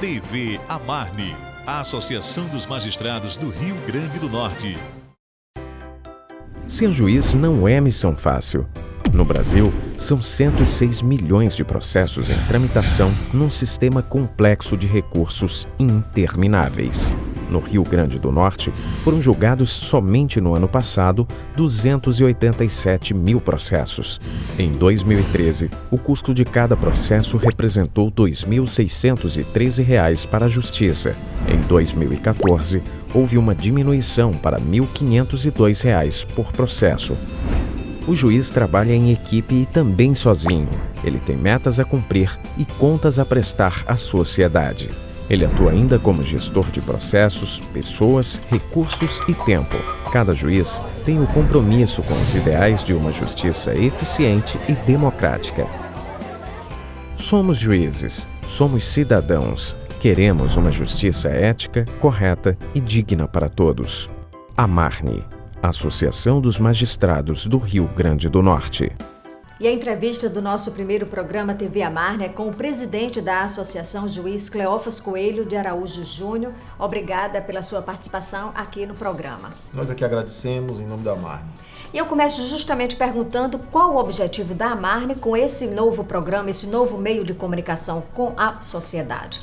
TV Amarne, a Associação dos Magistrados do Rio Grande do Norte. Ser juiz não é missão fácil. No Brasil, são 106 milhões de processos em tramitação num sistema complexo de recursos intermináveis. No Rio Grande do Norte, foram julgados somente no ano passado 287 mil processos. Em 2013, o custo de cada processo representou R$ 2.613 para a Justiça. Em 2014, houve uma diminuição para R$ 1.502 por processo. O juiz trabalha em equipe e também sozinho. Ele tem metas a cumprir e contas a prestar à sociedade. Ele atua ainda como gestor de processos, pessoas, recursos e tempo. Cada juiz tem o compromisso com os ideais de uma justiça eficiente e democrática. Somos juízes, somos cidadãos. Queremos uma justiça ética, correta e digna para todos. Amarne, Associação dos Magistrados do Rio Grande do Norte. E a entrevista do nosso primeiro programa TV Amarne é com o presidente da Associação, juiz Cleófas Coelho de Araújo Júnior. Obrigada pela sua participação aqui no programa. Nós aqui agradecemos em nome da Amarne. E eu começo justamente perguntando qual o objetivo da Amarne com esse novo programa, esse novo meio de comunicação com a sociedade.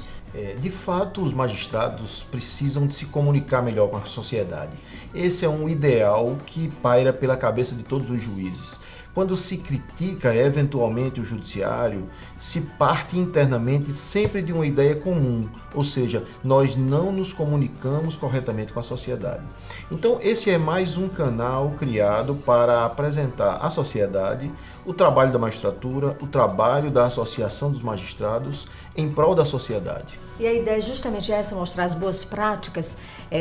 De fato, os magistrados precisam de se comunicar melhor com a sociedade. Esse é um ideal que paira pela cabeça de todos os juízes. Quando se critica eventualmente o judiciário, se parte internamente sempre de uma ideia comum, ou seja, nós não nos comunicamos corretamente com a sociedade. Então, esse é mais um canal criado para apresentar à sociedade o trabalho da magistratura, o trabalho da Associação dos Magistrados em prol da sociedade. E a ideia é justamente essa, mostrar as boas práticas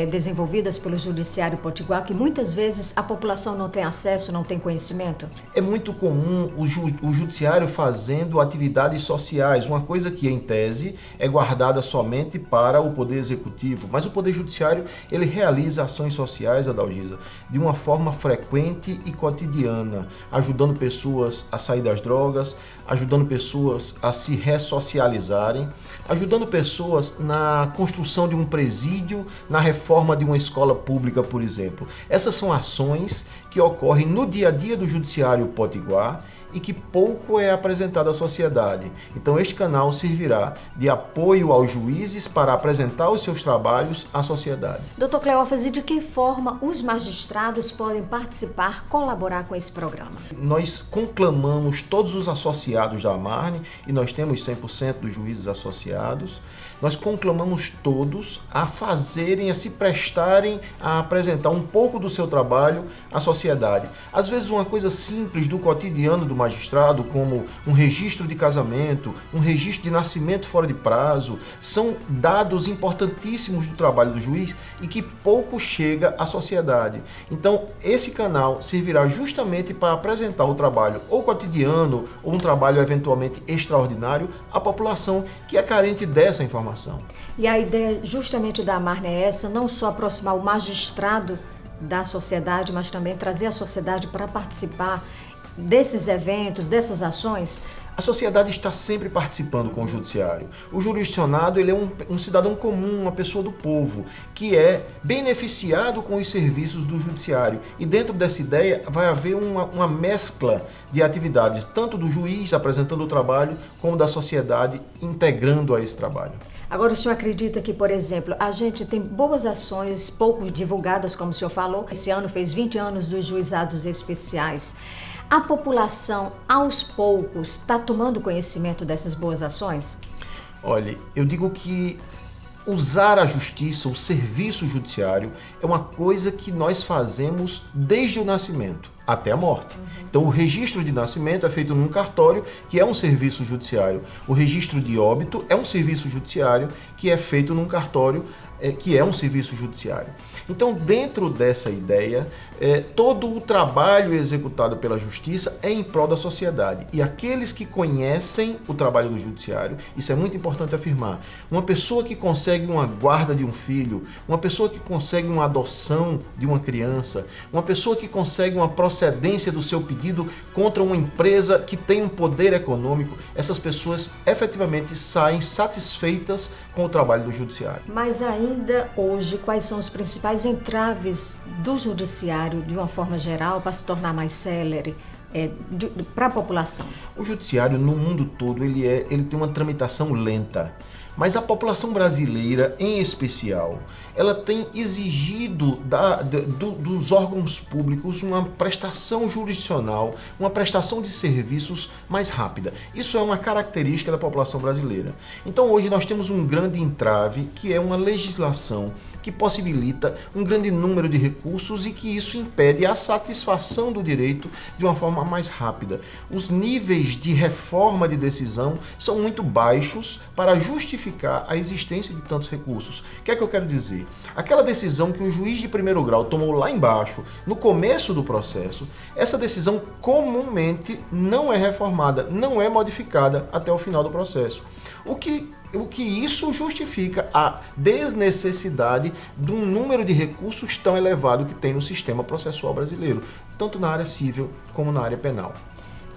desenvolvidas pelo Judiciário Potiguar, que muitas vezes a população não tem acesso, não tem conhecimento? É muito comum o Judiciário fazendo atividades sociais, uma coisa que, em tese, é guardada somente para o Poder Executivo. Mas o Poder Judiciário, ele realiza ações sociais, Adalgisa, de uma forma frequente e cotidiana, ajudando pessoas a sair das drogas, ajudando pessoas a se ressocializarem, ajudando pessoas na construção de um presídio, na reforma de uma escola pública, por exemplo. Essas são ações que ocorrem no dia a dia do Judiciário Potiguar e que pouco é apresentado à sociedade. Então este canal servirá de apoio aos juízes para apresentar os seus trabalhos à sociedade. Doutor Cleófas, e de que forma os magistrados podem participar, colaborar com esse programa? Nós conclamamos todos os associados da Amarne, e nós temos 100% dos juízes associados, nós conclamamos todos a fazerem, a se prestarem a apresentar um pouco do seu trabalho à sociedade. Às vezes uma coisa simples do cotidiano do magistrado, como um registro de casamento, um registro de nascimento fora de prazo, são dados importantíssimos do trabalho do juiz e que pouco chega à sociedade. Então, esse canal servirá justamente para apresentar o trabalho ou cotidiano ou um trabalho eventualmente extraordinário à população que é carente dessa informação. E a ideia justamente da Amarne é essa, não só aproximar o magistrado da sociedade, mas também trazer a sociedade para participar desses eventos, dessas ações? A sociedade está sempre participando com o judiciário. O jurisdicionado, ele é um cidadão comum, uma pessoa do povo, que é beneficiado com os serviços do judiciário. E dentro dessa ideia vai haver uma mescla de atividades, tanto do juiz apresentando o trabalho, como da sociedade integrando a esse trabalho. Agora, o senhor acredita que, por exemplo, a gente tem boas ações, pouco divulgadas, como o senhor falou. Esse ano fez 20 anos dos juizados especiais. A população, aos poucos, está tomando conhecimento dessas boas ações? Olha, eu digo que usar a justiça, o serviço judiciário, é uma coisa que nós fazemos desde o nascimento até a morte. Então, o registro de nascimento é feito num cartório, que é um serviço judiciário. O registro de óbito é um serviço judiciário que é feito num cartório que é um serviço judiciário. Então, dentro dessa ideia, todo o trabalho executado pela Justiça é em prol da sociedade. E aqueles que conhecem o trabalho do Judiciário, isso é muito importante afirmar, uma pessoa que consegue uma guarda de um filho, uma pessoa que consegue uma adoção de uma criança, uma pessoa que consegue uma procedência do seu pedido contra uma empresa que tem um poder econômico, essas pessoas efetivamente saem satisfeitas com o trabalho do Judiciário. Mas ainda hoje, quais são os principais entraves do Judiciário, de uma forma geral, para se tornar mais célere para a população? O Judiciário, no mundo todo, ele tem uma tramitação lenta. Mas a população brasileira, em especial, ela tem exigido dos órgãos públicos uma prestação jurisdicional, uma prestação de serviços mais rápida. Isso é uma característica da população brasileira. Então hoje nós temos um grande entrave, que é uma legislação que possibilita um grande número de recursos e que isso impede a satisfação do direito de uma forma mais rápida. Os níveis de reforma de decisão são muito baixos para justificar a existência de tantos recursos. O que é que eu quero dizer? Aquela decisão que o juiz de primeiro grau tomou lá embaixo, no começo do processo, essa decisão comumente não é reformada, não é modificada até o final do processo. O que isso justifica a desnecessidade de um número de recursos tão elevado que tem no sistema processual brasileiro, tanto na área civil como na área penal.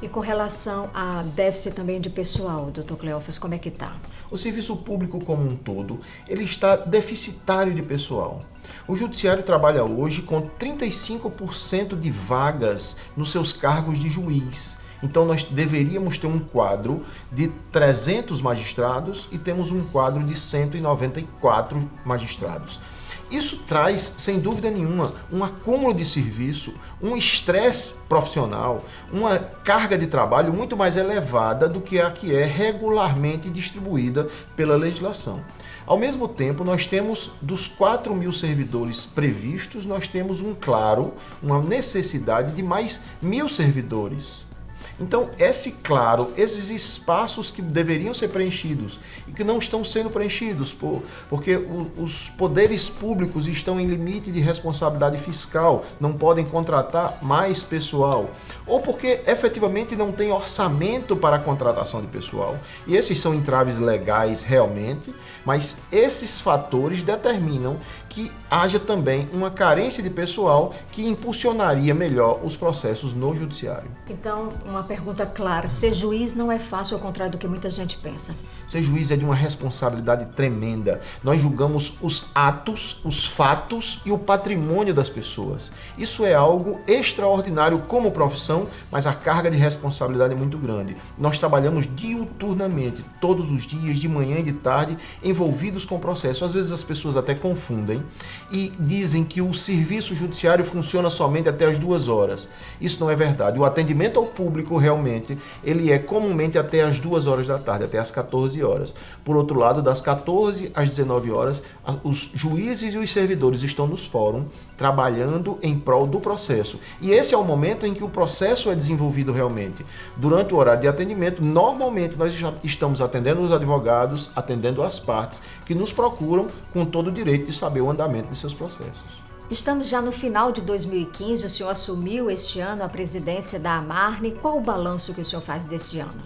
E com relação a déficit também de pessoal, doutor Cleófas, como é que está? O serviço público como um todo, ele está deficitário de pessoal. O Judiciário trabalha hoje com 35% de vagas nos seus cargos de juiz. Então nós deveríamos ter um quadro de 300 magistrados e temos um quadro de 194 magistrados. Isso traz, sem dúvida nenhuma, um acúmulo de serviço, um estresse profissional, uma carga de trabalho muito mais elevada do que a que é regularmente distribuída pela legislação. Ao mesmo tempo, nós temos, dos 4.000 servidores previstos, nós temos uma necessidade de mais 1.000 servidores. Então, esses espaços que deveriam ser preenchidos e que não estão sendo preenchidos, porque os poderes públicos estão em limite de responsabilidade fiscal, não podem contratar mais pessoal, ou porque efetivamente não tem orçamento para a contratação de pessoal. E esses são entraves legais realmente, mas esses fatores determinam que haja também uma carência de pessoal que impulsionaria melhor os processos no Judiciário. Então, uma pergunta clara, ser juiz não é fácil, ao contrário do que muita gente pensa. Ser juiz é de uma responsabilidade tremenda. Nós julgamos os atos, os fatos e o patrimônio das pessoas. Isso é algo extraordinário como profissão, mas a carga de responsabilidade é muito grande. Nós trabalhamos diuturnamente, todos os dias, de manhã e de tarde, envolvidos com o processo. Às vezes as pessoas até confundem e dizem que o serviço judiciário funciona somente até as 2 horas. Isso não é verdade. O atendimento ao público realmente, ele é comumente até as 2 horas da tarde, até as 14 horas. Por outro lado, das 14 às 19 horas, os juízes e os servidores estão nos fóruns trabalhando em prol do processo. E esse é o momento em que o processo é desenvolvido realmente. Durante o horário de atendimento, normalmente nós já estamos atendendo os advogados, atendendo as partes que nos procuram com todo o direito de saber o andamento de seus processos. Estamos já no final de 2015, o senhor assumiu este ano a presidência da Amarne. Qual o balanço que o senhor faz deste ano?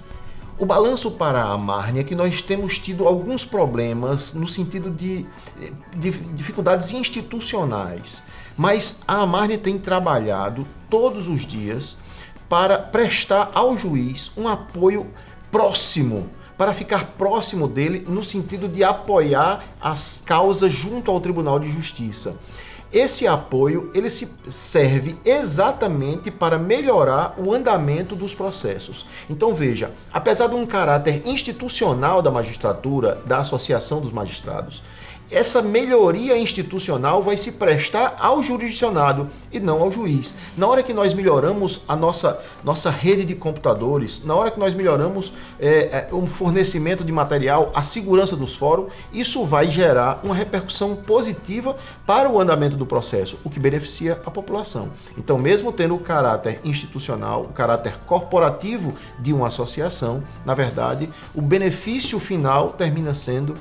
O balanço para a Amarne é que nós temos tido alguns problemas no sentido de dificuldades institucionais, mas a Amarne tem trabalhado todos os dias para prestar ao juiz um apoio próximo, para ficar próximo dele no sentido de apoiar as causas junto ao Tribunal de Justiça. Esse apoio, ele serve exatamente para melhorar o andamento dos processos. Então veja, apesar de um caráter institucional da magistratura, da Associação dos Magistrados, essa melhoria institucional vai se prestar ao jurisdicionado e não ao juiz. Na hora que nós melhoramos a nossa rede de computadores, na hora que nós melhoramos o fornecimento de material, a segurança dos fóruns, isso vai gerar uma repercussão positiva para o andamento do processo, o que beneficia a população. Então, mesmo tendo o caráter institucional, o caráter corporativo de uma associação, na verdade, o benefício final termina sendo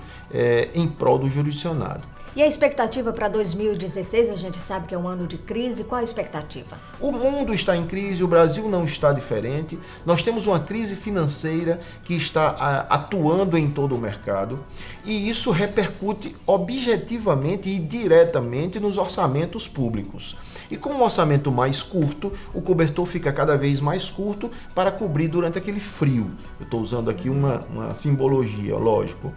em prol do jurisdicionado. E a expectativa para 2016? A gente sabe que é um ano de crise. Qual a expectativa? O mundo está em crise, o Brasil não está diferente. Nós temos uma crise financeira que está atuando em todo o mercado e isso repercute objetivamente e diretamente nos orçamentos públicos. E com um orçamento mais curto, o cobertor fica cada vez mais curto para cobrir durante aquele frio. Eu estou usando aqui uma simbologia, lógico.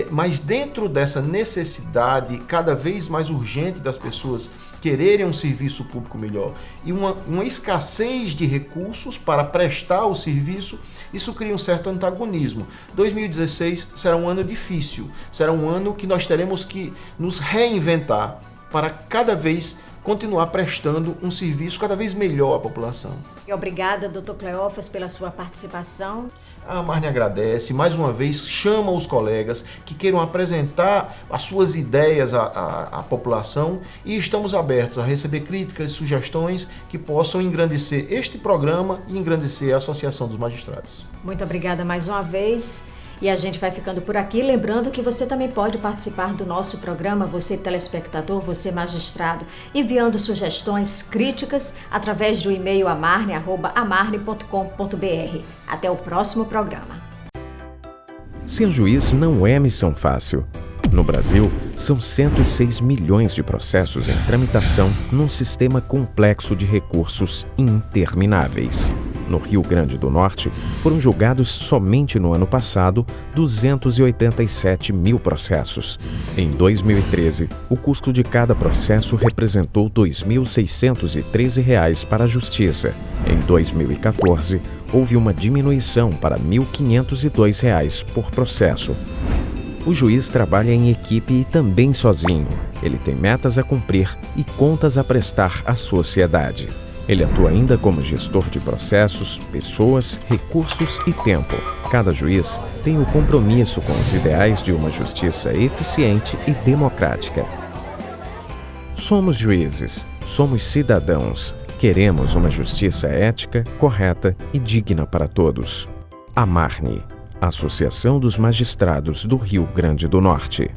Mas dentro dessa necessidade cada vez mais urgente das pessoas quererem um serviço público melhor e uma escassez de recursos para prestar o serviço, isso cria um certo antagonismo. 2016 será um ano difícil, será um ano que nós teremos que nos reinventar para cada vez continuar prestando um serviço cada vez melhor à população. E obrigada, Dr. Cleófas, pela sua participação. A Marne agradece, mais uma vez chama os colegas que queiram apresentar as suas ideias à população e estamos abertos a receber críticas e sugestões que possam engrandecer este programa e engrandecer a Associação dos Magistrados. Muito obrigada mais uma vez. E a gente vai ficando por aqui, lembrando que você também pode participar do nosso programa, você telespectador, você magistrado, enviando sugestões, críticas, através do e-mail amarne@amarne.com.br. Até o próximo programa. Ser juiz não é missão fácil. No Brasil, são 106 milhões de processos em tramitação num sistema complexo de recursos intermináveis. No Rio Grande do Norte, foram julgados somente no ano passado 287 mil processos. Em 2013, o custo de cada processo representou R$ 2.613 para a Justiça. Em 2014, houve uma diminuição para R$ 1.502 por processo. O juiz trabalha em equipe e também sozinho. Ele tem metas a cumprir e contas a prestar à sociedade. Ele atua ainda como gestor de processos, pessoas, recursos e tempo. Cada juiz tem o compromisso com os ideais de uma justiça eficiente e democrática. Somos juízes, somos cidadãos. Queremos uma justiça ética, correta e digna para todos. Amarne, Associação dos Magistrados do Rio Grande do Norte.